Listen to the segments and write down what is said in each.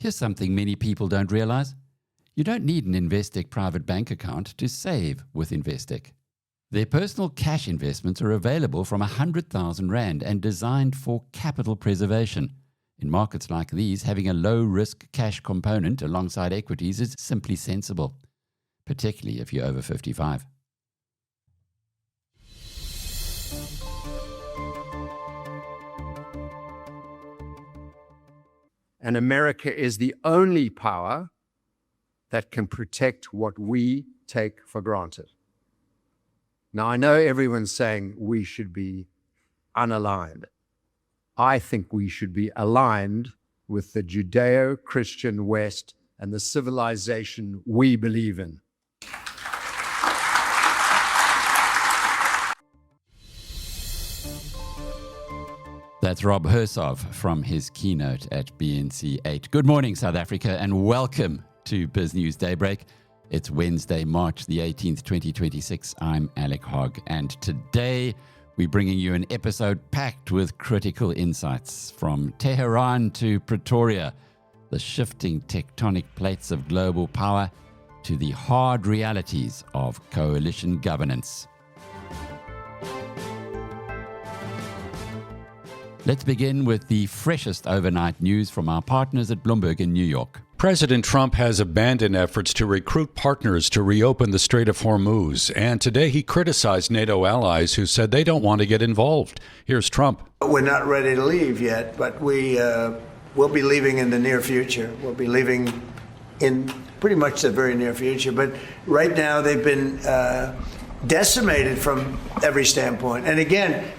Here's something many people don't realize. You don't need an Investec private bank account to save with Investec. Their personal cash investments are available from 100,000 Rand and designed for capital preservation. In markets like these, having a low-risk cash component alongside equities is simply sensible, particularly if you're over 55. And America is the only power that can protect what we take for granted. Now, I know everyone's saying we should be unaligned. I think we should be aligned with the Judeo-Christian West and the civilization we believe in. That's Rob Hersov from his keynote at BNC 8. Good morning, South Africa, and welcome to BizNews Daybreak. It's Wednesday, March the 18th, 2026. I'm Alec Hogg, and today we're bringing you an episode packed with critical insights from Tehran to Pretoria, the shifting tectonic plates of global power to the hard realities of coalition governance. Let's begin with the freshest overnight news from our partners at Bloomberg in New York. President Trump has abandoned efforts to recruit partners to reopen the Strait of Hormuz, and today he criticized NATO allies who said they don't want to get involved. Here's Trump. We're not ready to leave yet, but we'll be leaving in the near future. We'll be leaving in pretty much the very near future. But right now they've been decimated from every standpoint. And again,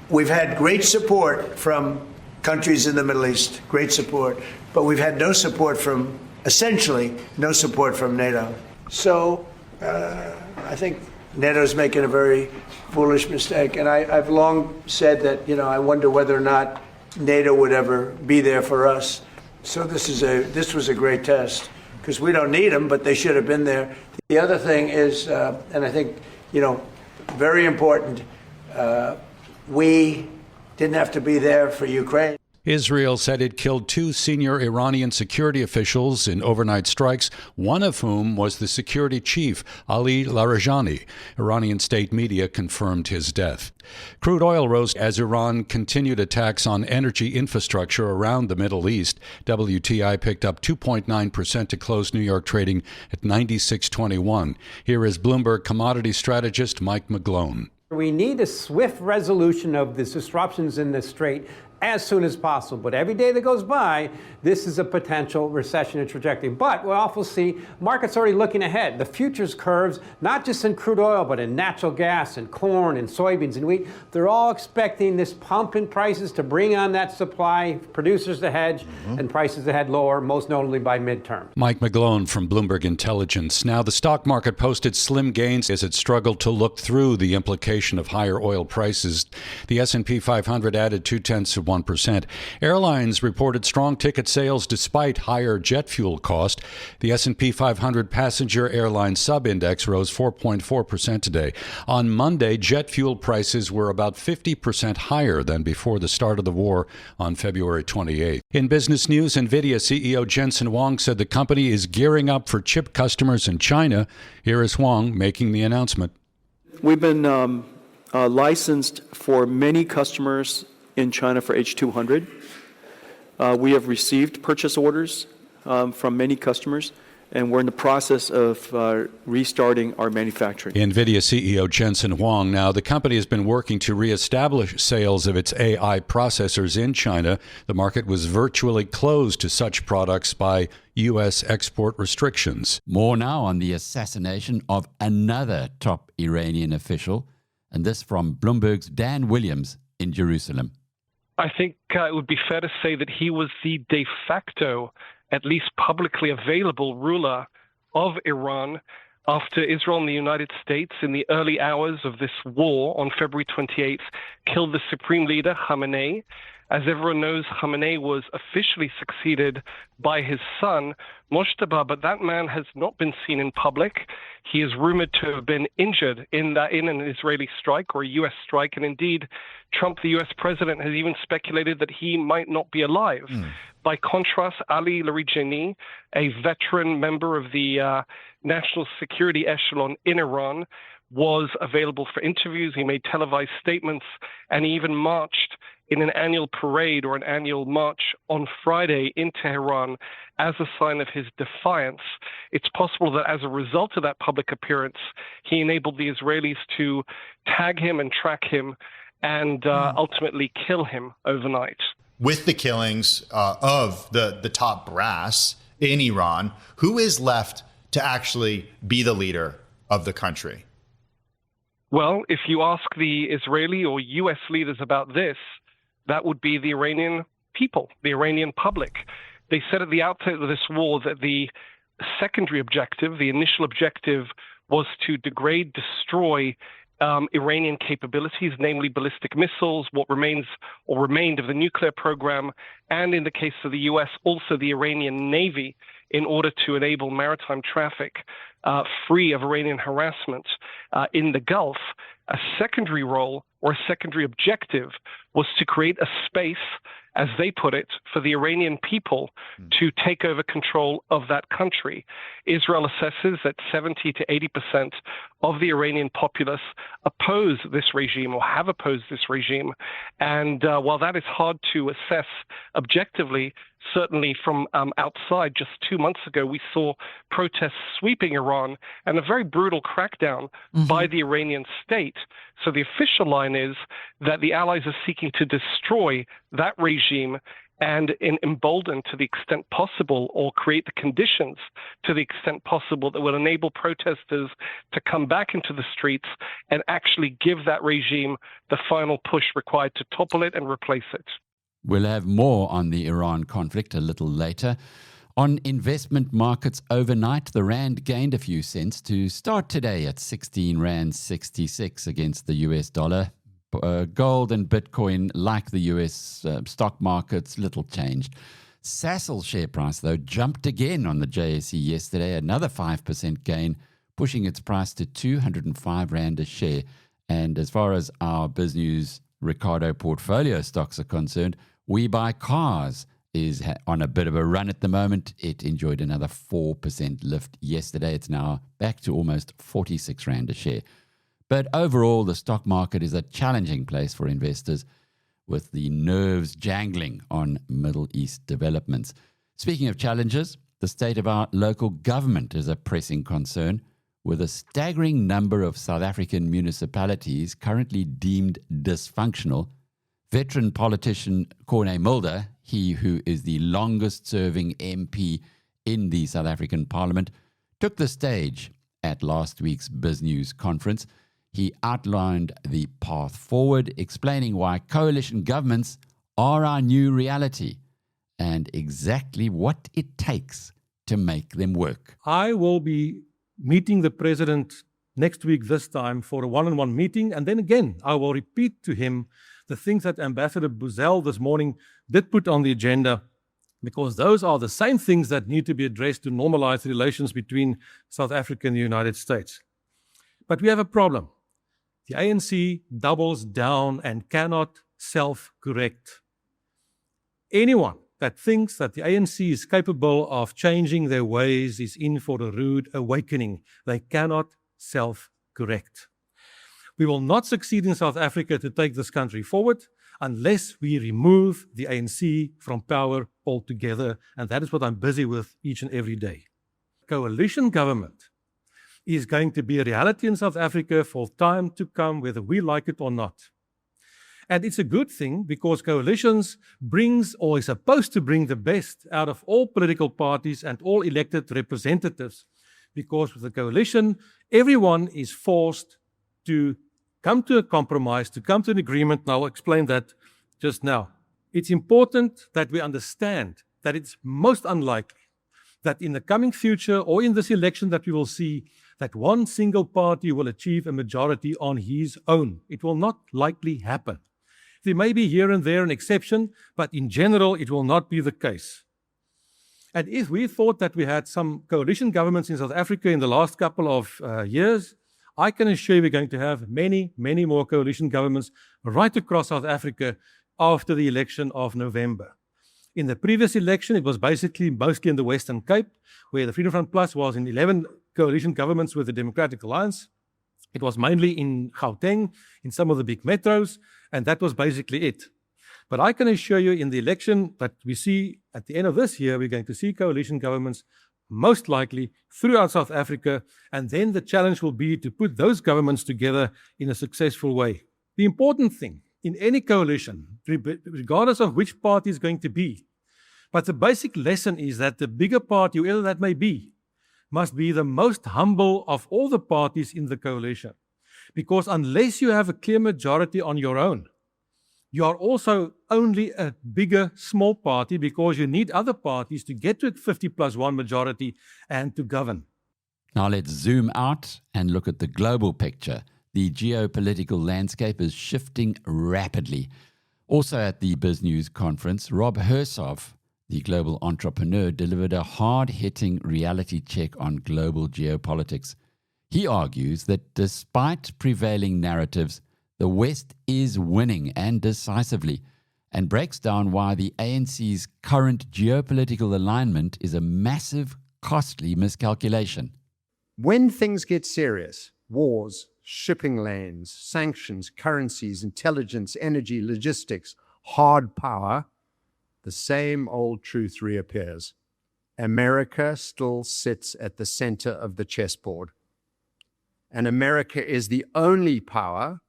we've had great support from countries in the Middle East, great support, but we've had no support from, essentially, no support from NATO. So I think NATO's making a very foolish mistake. And I've long said that, I wonder whether or not NATO would ever be there for us. So this was a great test, because we don't need them, but they should have been there. The other thing is, and I think, very important, we didn't have to be there for Ukraine. Israel said it killed 2 senior Iranian security officials in overnight strikes, one of whom was the security chief, Ali Larijani. Iranian state media confirmed his death. Crude oil rose as Iran continued attacks on energy infrastructure around the Middle East. WTI picked up 2.9% to close New York trading at 96.21. Here is Bloomberg commodity strategist Mike McGlone. We need a swift resolution of the disruptions in the Strait as soon as possible. But every day that goes by, this is a potential recession trajectory. But we'll also see markets already looking ahead. The futures curves, not just in crude oil, but in natural gas and corn and soybeans and wheat, they're all expecting this pump in prices to bring on that supply, producers to hedge, and prices to head lower, most notably by midterm. Mike McGlone from Bloomberg Intelligence. Now, the stock market posted slim gains as it struggled to look through the implication of higher oil prices. The S&P 500 added 0.2%. Airlines reported strong ticket sales despite higher jet fuel cost. The S&P 500 passenger airline sub-index rose 4.4% today. On Monday, jet fuel prices were about 50% higher than before the start of the war on February 28th. In business news, Nvidia CEO Jensen Huang said the company is gearing up for chip customers in China. Here is Huang making the announcement. We've been licensed for many customers in China for H200. We have received purchase orders from many customers, and we're in the process of restarting our manufacturing. NVIDIA CEO Jensen Huang. Now, the company has been working to reestablish sales of its AI processors in China. The market was virtually closed to such products by U.S. export restrictions. More now on the assassination of another top Iranian official, and this from Bloomberg's Dan Williams in Jerusalem. I think it would be fair to say that he was the de facto, at least publicly available ruler of Iran after Israel and the United States in the early hours of this war on February 28th killed the supreme leader, Khamenei. As everyone knows, Khamenei was officially succeeded by his son, Mojtaba, but that man has not been seen in public. He is rumored to have been injured in an Israeli strike or a U.S. strike, and indeed, Trump, the U.S. president, has even speculated that he might not be alive. By contrast, Ali Larijani, a veteran member of the national security echelon in Iran, was available for interviews. He made televised statements, and he even marched in an annual parade or an annual march on Friday in Tehran as a sign of his defiance. It's possible that as a result of that public appearance, he enabled the Israelis to tag him and track him and ultimately kill him overnight. With the killings of the top brass in Iran, who is left to actually be the leader of the country? Well, if you ask the Israeli or U.S. leaders about this, that would be the Iranian people, the Iranian public. They said at the outset of this war that the secondary objective, the initial objective, was to degrade, destroy Iranian capabilities, namely ballistic missiles, what remains or remained of the nuclear program, and in the case of the U.S., also the Iranian Navy, in order to enable maritime traffic free of Iranian harassment in the Gulf. A secondary role or a secondary objective was to create a space, as they put it, for the Iranian people to take over control of that country. Israel assesses that 70 to 80% of the Iranian populace oppose this regime or have opposed this regime. And while that is hard to assess objectively, certainly from outside, just 2 months ago, we saw protests sweeping Iran and a very brutal crackdown by the Iranian state. So the official line is that the allies are seeking to destroy that regime and embolden to the extent possible, or create the conditions to the extent possible, that will enable protesters to come back into the streets and actually give that regime the final push required to topple it and replace it. We'll have more on the Iran conflict a little later. On investment markets overnight, the rand gained a few cents to start today at 16 rand 66 against the US dollar. Gold and Bitcoin, like the US stock markets, little changed. Sasol share price, though, jumped again on the JSE yesterday, another 5% gain, pushing its price to 205 rand a share. And as far as our BizNews Ricardo portfolio stocks are concerned, We Buy Cars is on a bit of a run at the moment. It enjoyed another 4% lift yesterday. It's now back to almost 46 rand a share. But overall, the stock market is a challenging place for investors, with the nerves jangling on Middle East developments. Speaking of challenges, the state of our local government is a pressing concern, with a staggering number of South African municipalities currently deemed dysfunctional. Veteran politician Corné Mulder, he who is the longest-serving MP in the South African Parliament, took the stage at last week's BizNews conference. He outlined the path forward, explaining why coalition governments are our new reality and exactly what it takes to make them work. I will be meeting the president next week this time for a one-on-one meeting, and then again I will repeat to him the things that Ambassador Buzel this morning did put on the agenda, because those are the same things that need to be addressed to normalize the relations between South Africa and the United States. But we have a problem. The ANC doubles down and cannot self-correct. Anyone that thinks that the ANC is capable of changing their ways is in for a rude awakening. They cannot self-correct. We will not succeed in South Africa to take this country forward unless we remove the ANC from power altogether, and that is what I'm busy with each and every day. Coalition government is going to be a reality in South Africa for time to come, whether we like it or not. And it's a good thing, because coalitions brings, or is supposed to bring, the best out of all political parties and all elected representatives, because with a coalition, everyone is forced to come to a compromise, to come to an agreement, and I'll explain that just now. It's important that we understand that it's most unlikely that in the coming future, or in this election that we will see, that one single party will achieve a majority on his own. It will not likely happen. There may be here and there an exception, but in general, it will not be the case. And if we thought that we had some coalition governments in South Africa in the last couple of years, I can assure you we're going to have many, many more coalition governments right across South Africa after the election of November. In the previous election, it was basically mostly in the Western Cape, where the Freedom Front Plus was in 11 coalition governments with the Democratic Alliance. It was mainly in Gauteng, in some of the big metros, and that was basically it. But I can assure you in the election that we see at the end of this year, we're going to see coalition governments most likely throughout South Africa, and then the challenge will be to put those governments together in a successful way. The important thing in any coalition, regardless of which party is going to be, but the basic lesson is that the bigger party, whoever that may be, must be the most humble of all the parties in the coalition. Because unless you have a clear majority on your own, you are also only a bigger, small party because you need other parties to get to a 50+1 majority and to govern. Now let's zoom out and look at the global picture. The geopolitical landscape is shifting rapidly. Also at the BizNews conference, Rob Hersov, the global entrepreneur, delivered a hard-hitting reality check on global geopolitics. He argues that despite prevailing narratives, the West is winning and decisively, and breaks down why the ANC's current geopolitical alignment is a massive, costly miscalculation. When things get serious, wars, shipping lanes, sanctions, currencies, intelligence, energy, logistics, hard power, the same old truth reappears. America still sits at the center of the chessboard. And America is the only power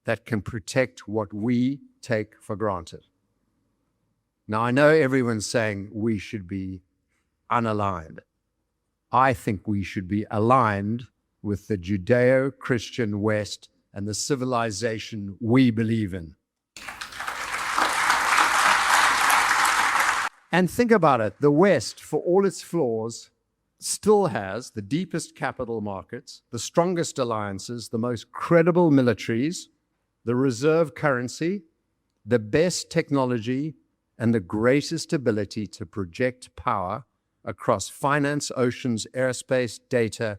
that can protect what we take for granted. Now, I know everyone's saying we should be unaligned. I think we should be aligned with the Judeo-Christian West and the civilization we believe in. And think about it, the West, for all its flaws, still has the deepest capital markets, the strongest alliances, the most credible militaries, the reserve currency, the best technology, and the greatest ability to project power across finance, oceans, airspace, data,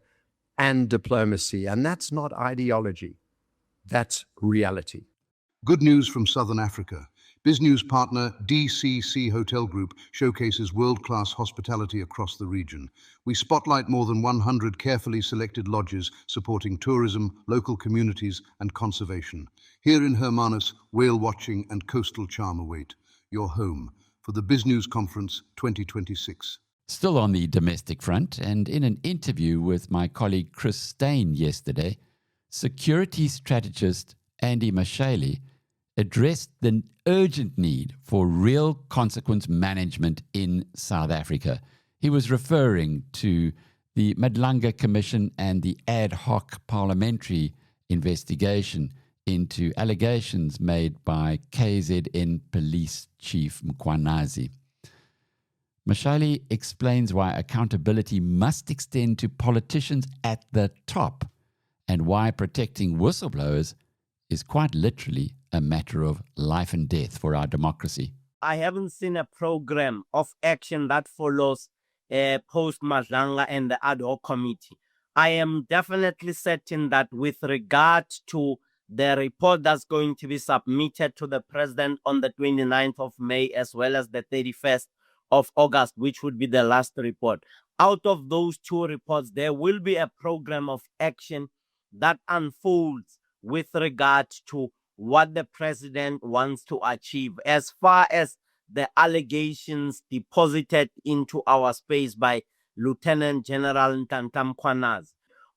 and diplomacy. And that's not ideology, that's reality. Good news from Southern Africa. BizNews partner DCC Hotel Group showcases world-class hospitality across the region. We spotlight more than 100 carefully selected lodges supporting tourism, local communities, and conservation. Here in Hermanus, whale watching and coastal charm await. Your home for the BizNews Conference 2026. Still on the domestic front, and in an interview with my colleague Chris Steyn yesterday, security strategist Andy Mashaile addressed the urgent need for real consequence management in South Africa. He was referring to the Madlanga Commission and the ad hoc parliamentary investigation into allegations made by KZN Police Chief Mkhwanazi. Mashaile explains why accountability must extend to politicians at the top and why protecting whistleblowers is quite literally a matter of life and death for our democracy. I haven't seen a program of action that follows post-Madlanga and the ad hoc committee. I am definitely certain that with regard to the report that's going to be submitted to the president on the 29th of May as well as the 31st of August, which would be the last report. Out of those two reports, there will be a program of action that unfolds with regard to what the president wants to achieve as far as the allegations deposited into our space by Lieutenant General Ntanta Mkhwanazi.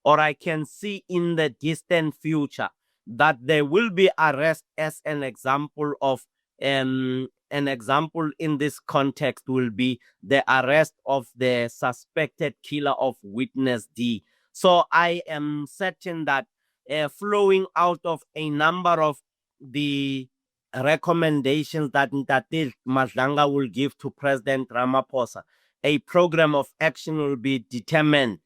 Or I can see in the distant future that there will be arrest as an example of an example in this context will be the arrest of the suspected killer of Witness D. So I am certain that flowing out of a number of the recommendations that Madlanga will give to President Ramaphosa, a program of action will be determined,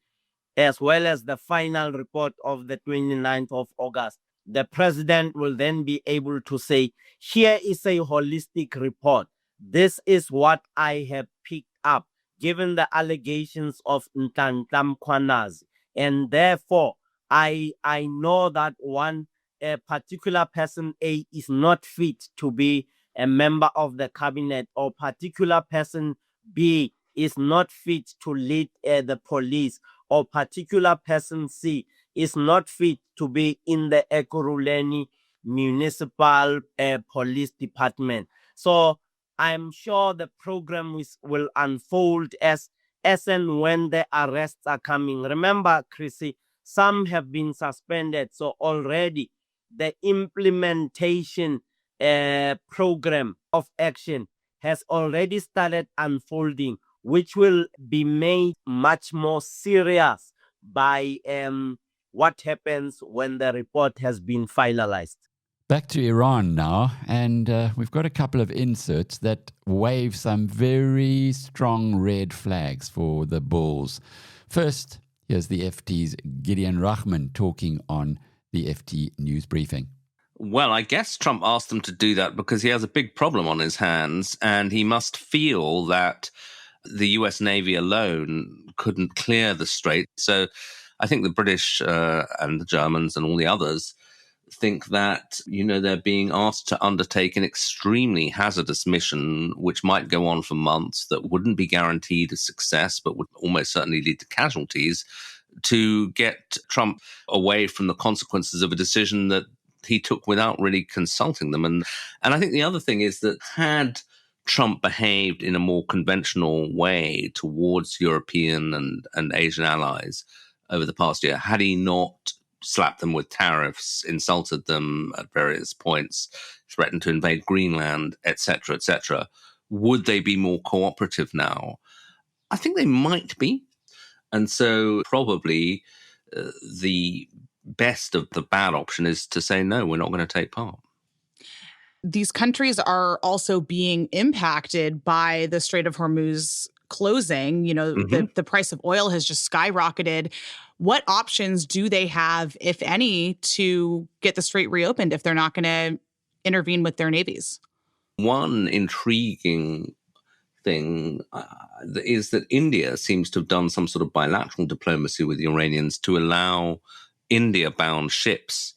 as well as the final report of the 29th of August. the president will then be able to say, here is a holistic report. This is what I have picked up, given the allegations of Ntantam Kwanazi. And therefore, I know that a particular person A is not fit to be a member of the cabinet, or particular person B is not fit to lead the police, or particular person C is not fit to be in the Ekurhuleni Municipal Police Department. So I'm sure the program will unfold as and when the arrests are coming. Remember, Chrissy, some have been suspended. So already the implementation program of action has already started unfolding, which will be made much more serious by what happens when the report has been finalized. Back to Iran now, and we've got a couple of inserts that wave some very strong red flags for the bulls. First, here's the FT's Gideon Rahman talking on the FT news briefing. Well, I guess Trump asked them to do that because he has a big problem on his hands, and he must feel that the US Navy alone couldn't clear the Strait. So I think the British and the Germans and all the others think that, they're being asked to undertake an extremely hazardous mission, which might go on for months, that wouldn't be guaranteed a success, but would almost certainly lead to casualties, to get Trump away from the consequences of a decision that he took without really consulting them. And I think the other thing is that had Trump behaved in a more conventional way towards European and Asian allies over the past year, had he not slapped them with tariffs, insulted them at various points, threatened to invade Greenland, etc., would they be more cooperative now? I think they might be. And so probably the best of the bad option is to say, no, we're not going to take part. These countries are also being impacted by the Strait of Hormuz closing. The price of oil has just skyrocketed. What options do they have, if any, to get the Strait reopened if they're not going to intervene with their navies? One intriguing thing is that India seems to have done some sort of bilateral diplomacy with the Iranians to allow India-bound ships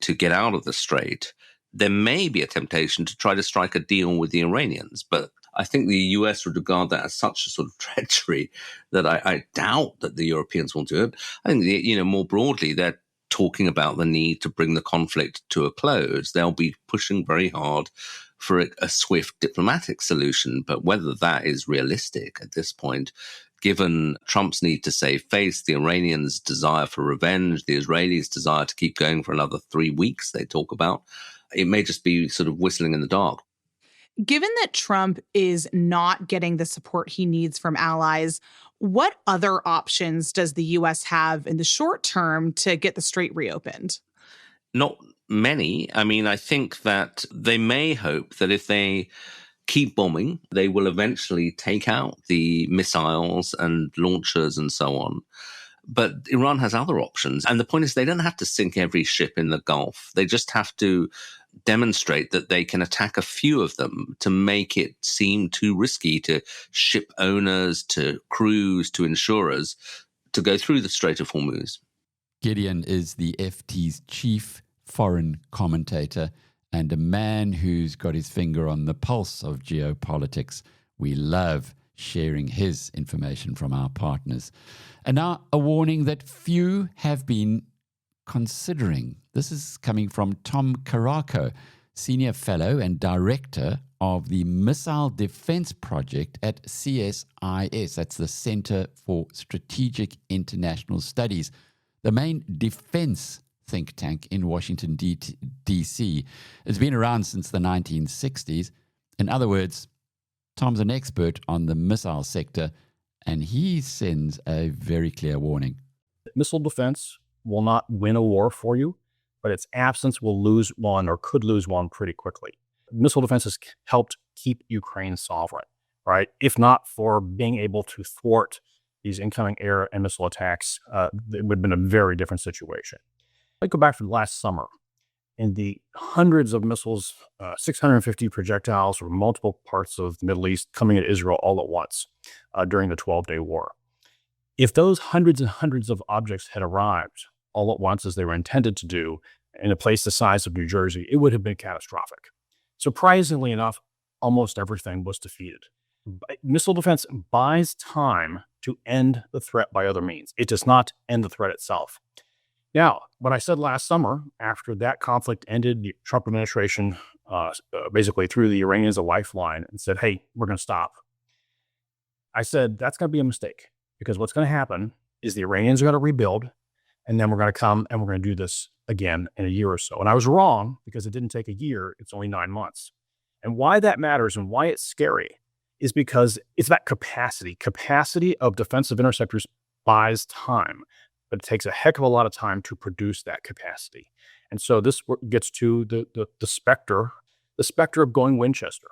to get out of the Strait. There may be a temptation to try to strike a deal with the Iranians, but I think the US would regard that as such a sort of treachery that I doubt that the Europeans will do it. I think, more broadly, they're talking about the need to bring the conflict to a close. They'll be pushing very hard for a swift diplomatic solution, but whether that is realistic at this point, given Trump's need to save face, the Iranians' desire for revenge, the Israelis' desire to keep going for another 3 weeks, they talk about, it may just be sort of whistling in the dark. Given that Trump is not getting the support he needs from allies, what other options does the U.S. have in the short term to get the Strait reopened? Not many. I mean, I think that they may hope that if they keep bombing, they will eventually take out the missiles and launchers and so on. But Iran has other options. And the point is, they don't have to sink every ship in the Gulf. They just have to demonstrate that they can attack a few of them to make it seem too risky to ship owners, to crews, to insurers to go through the Strait of Hormuz. Gideon is the FT's chief foreign commentator and a man who's got his finger on the pulse of geopolitics. We love sharing his information from our partners. And now a warning that few have been considering. This is coming from Tom Karako, Senior Fellow and Director of the Missile Defense Project at CSIS. That's the Center for Strategic International Studies, the main defense think tank in Washington, D.C. It's been around since the 1960s. In other words, Tom's an expert on the missile sector, and he sends a very clear warning. Missile defense will not win a war for you, but its absence will lose one or could lose one pretty quickly. Missile defense has helped keep Ukraine sovereign, right? If not for being able to thwart these incoming air and missile attacks, it would have been a very different situation. I go back to last summer. in the hundreds of missiles, 650 projectiles from multiple parts of the Middle East coming at Israel all at once during the 12-day war. If those hundreds and hundreds of objects had arrived all at once, as they were intended to do, in a place the size of New Jersey, it would have been catastrophic. Surprisingly enough, almost everything was defeated. Missile defense buys time to end the threat by other means. It does not end the threat itself. Now, what I said last summer, after that conflict ended, the Trump administration basically threw the Iranians a lifeline and said, hey, we're going to stop. I said, that's going to be a mistake, because what's going to happen is the Iranians are going to rebuild, and then we're going to come and we're going to do this again in a year or so. And I was wrong, because it didn't take a year. It's only 9 months. And why that matters and why it's scary is because it's that capacity. Capacity of defensive interceptors buys time, but it takes a heck of a lot of time to produce that capacity. And so this gets to the specter of going Winchester,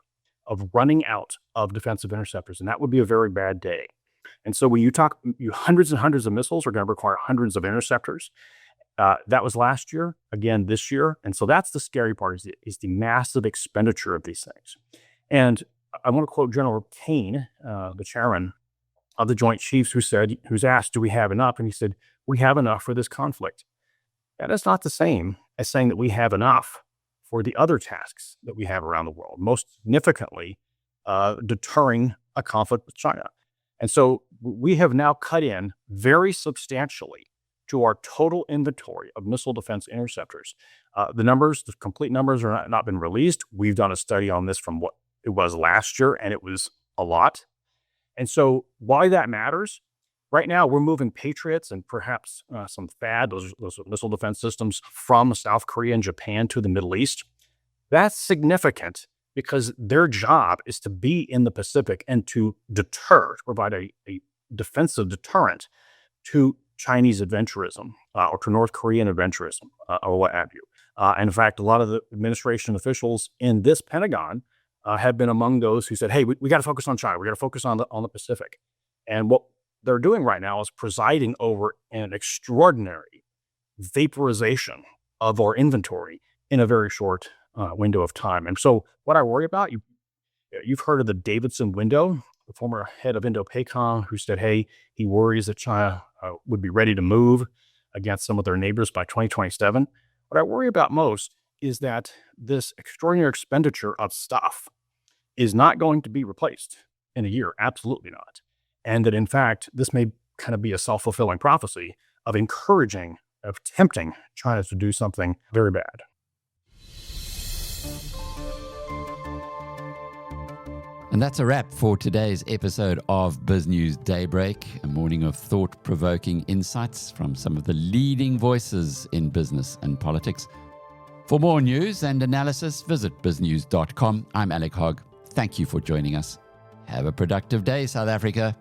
of running out of defensive interceptors. And that would be a very bad day. And so when you hundreds and hundreds of missiles are going to require hundreds of interceptors. That was last year, again this year. And so that's the scary part, is the massive expenditure of these things. And I want to quote General Kane, the chairman of the Joint Chiefs, who's asked, do we have enough? And he said, we have enough for this conflict. That is not the same as saying that we have enough for the other tasks that we have around the world, most significantly deterring a conflict with China. And so we have now cut in very substantially to our total inventory of missile defense interceptors. The complete numbers are not been released. We've done a study on this from what it was last year, and it was a lot. And so why that matters, right now we're moving Patriots and perhaps some THAAD, those missile defense systems, from South Korea and Japan to the Middle East. That's significant, because their job is to be in the Pacific and to deter, to provide a defensive deterrent to Chinese adventurism or to North Korean adventurism or what have you. And in fact, a lot of the administration officials in this Pentagon have been among those who said, hey, we got to focus on China. We got to focus on the Pacific. And what they're doing right now is presiding over an extraordinary vaporization of our inventory in a very short window of time. And so what I worry about, you've heard of the Davidson window, the former head of Indo-PACOM, who said, hey, he worries that China would be ready to move against some of their neighbors by 2027. What I worry about most is that this extraordinary expenditure of stuff is not going to be replaced in a year. Absolutely not. And that, in fact, this may kind of be a self-fulfilling prophecy of tempting China to do something very bad. And that's a wrap for today's episode of BizNews Daybreak, a morning of thought-provoking insights from some of the leading voices in business and politics. For more news and analysis, visit biznews.com. I'm Alec Hogg. Thank you for joining us. Have a productive day, South Africa.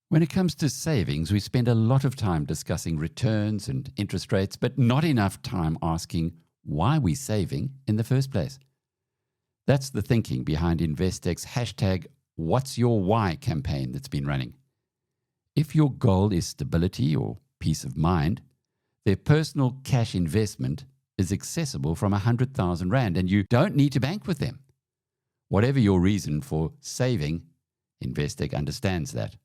When it comes to savings, we spend a lot of time discussing returns and interest rates, but not enough time asking why we're saving in the first place. That's the thinking behind Investec's #What'sYourWhy campaign that's been running. If your goal is stability or peace of mind, their personal cash investment is accessible from 100,000 Rand, and you don't need to bank with them. Whatever your reason for saving, Investec understands that.